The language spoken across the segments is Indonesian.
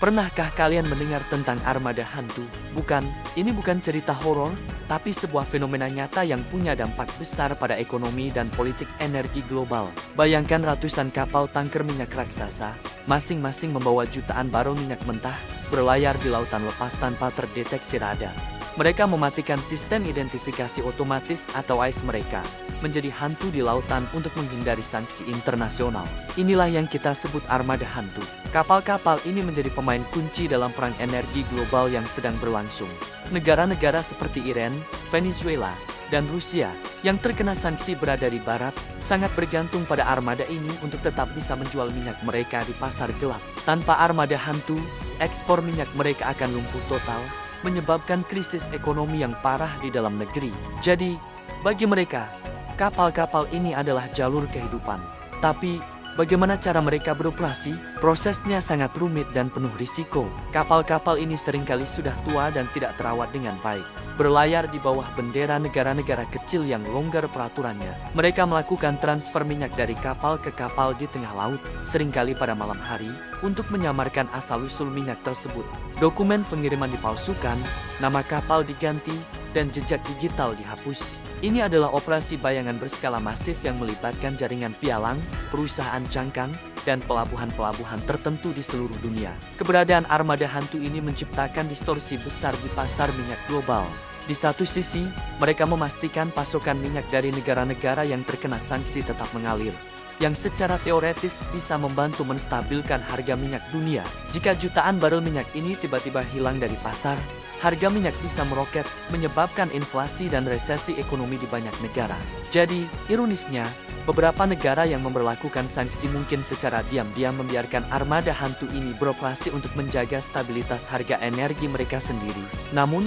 Pernahkah kalian mendengar tentang armada hantu? Bukan, ini bukan cerita horor, tapi sebuah fenomena nyata yang punya dampak besar pada ekonomi dan politik energi global. Bayangkan ratusan kapal tanker minyak raksasa, masing-masing membawa jutaan barel minyak mentah, berlayar di lautan lepas tanpa terdeteksi radar. Mereka mematikan sistem identifikasi otomatis atau AIS mereka, menjadi hantu di lautan untuk menghindari sanksi internasional. Inilah yang kita sebut armada hantu. Kapal-kapal ini menjadi pemain kunci dalam perang energi global yang sedang berlangsung. Negara-negara seperti Iran, Venezuela, dan Rusia yang terkena sanksi berada di barat, sangat bergantung pada armada ini untuk tetap bisa menjual minyak mereka di pasar gelap. Tanpa armada hantu, ekspor minyak mereka akan lumpuh total, menyebabkan krisis ekonomi yang parah di dalam negeri. Jadi, bagi mereka, kapal-kapal ini adalah jalur kehidupan. Tapi, bagaimana cara mereka beroperasi? Prosesnya sangat rumit dan penuh risiko. Kapal-kapal ini seringkali sudah tua dan tidak terawat dengan baik. Berlayar di bawah bendera negara-negara kecil yang longgar peraturannya. Mereka melakukan transfer minyak dari kapal ke kapal di tengah laut, seringkali pada malam hari, untuk menyamarkan asal-usul minyak tersebut. Dokumen pengiriman dipalsukan, nama kapal diganti, dan jejak digital dihapus. Ini adalah operasi bayangan berskala masif yang melibatkan jaringan pialang, perusahaan cangkang, dan pelabuhan-pelabuhan tertentu di seluruh dunia. Keberadaan armada hantu ini menciptakan distorsi besar di pasar minyak global. Di satu sisi, mereka memastikan pasokan minyak dari negara-negara yang terkena sanksi tetap mengalir, yang secara teoretis bisa membantu menstabilkan harga minyak dunia. Jika jutaan barel minyak ini tiba-tiba hilang dari pasar, harga minyak bisa meroket, menyebabkan inflasi dan resesi ekonomi di banyak negara. Jadi, ironisnya, beberapa negara yang memberlakukan sanksi mungkin secara diam-diam membiarkan armada hantu ini beroperasi untuk menjaga stabilitas harga energi mereka sendiri. Namun,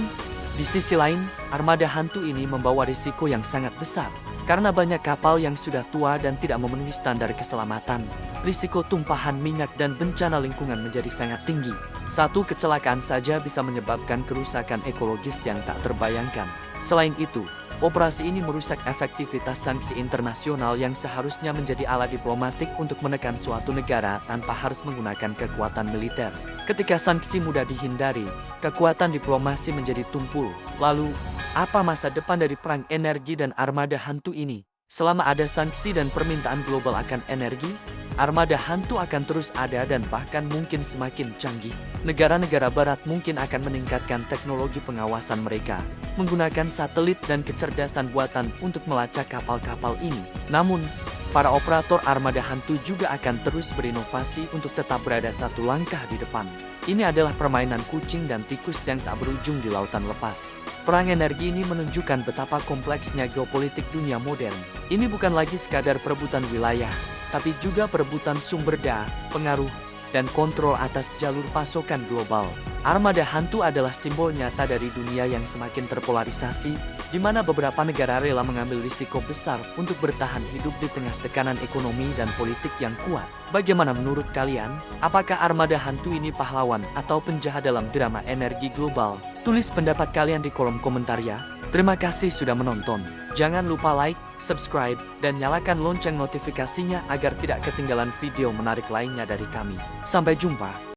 di sisi lain, armada hantu ini membawa risiko yang sangat besar. Karena banyak kapal yang sudah tua dan tidak memenuhi standar keselamatan, risiko tumpahan minyak dan bencana lingkungan menjadi sangat tinggi. Satu kecelakaan saja bisa menyebabkan kerusakan ekologis yang tak terbayangkan. Selain itu, operasi ini merusak efektivitas sanksi internasional yang seharusnya menjadi alat diplomatik untuk menekan suatu negara tanpa harus menggunakan kekuatan militer. Ketika sanksi mudah dihindari, kekuatan diplomasi menjadi tumpul. Lalu, apa masa depan dari perang energi dan armada hantu ini? Selama ada sanksi dan permintaan global akan energi, armada hantu akan terus ada dan bahkan mungkin semakin canggih. Negara-negara barat mungkin akan meningkatkan teknologi pengawasan mereka, menggunakan satelit dan kecerdasan buatan untuk melacak kapal-kapal ini. Namun, para operator armada hantu juga akan terus berinovasi untuk tetap berada satu langkah di depan. Ini adalah permainan kucing dan tikus yang tak berujung di lautan lepas. Perang energi ini menunjukkan betapa kompleksnya geopolitik dunia modern. Ini bukan lagi sekadar perebutan wilayah, tapi juga perebutan sumber daya, pengaruh, dan kontrol atas jalur pasokan global. Armada hantu adalah simbol nyata dari dunia yang semakin terpolarisasi, di mana beberapa negara rela mengambil risiko besar untuk bertahan hidup di tengah tekanan ekonomi dan politik yang kuat. Bagaimana menurut kalian? Apakah armada hantu ini pahlawan atau penjahat dalam drama energi global? Tulis pendapat kalian di kolom komentar ya. Terima kasih sudah menonton. Jangan lupa like, subscribe, dan nyalakan lonceng notifikasinya agar tidak ketinggalan video menarik lainnya dari kami. Sampai jumpa.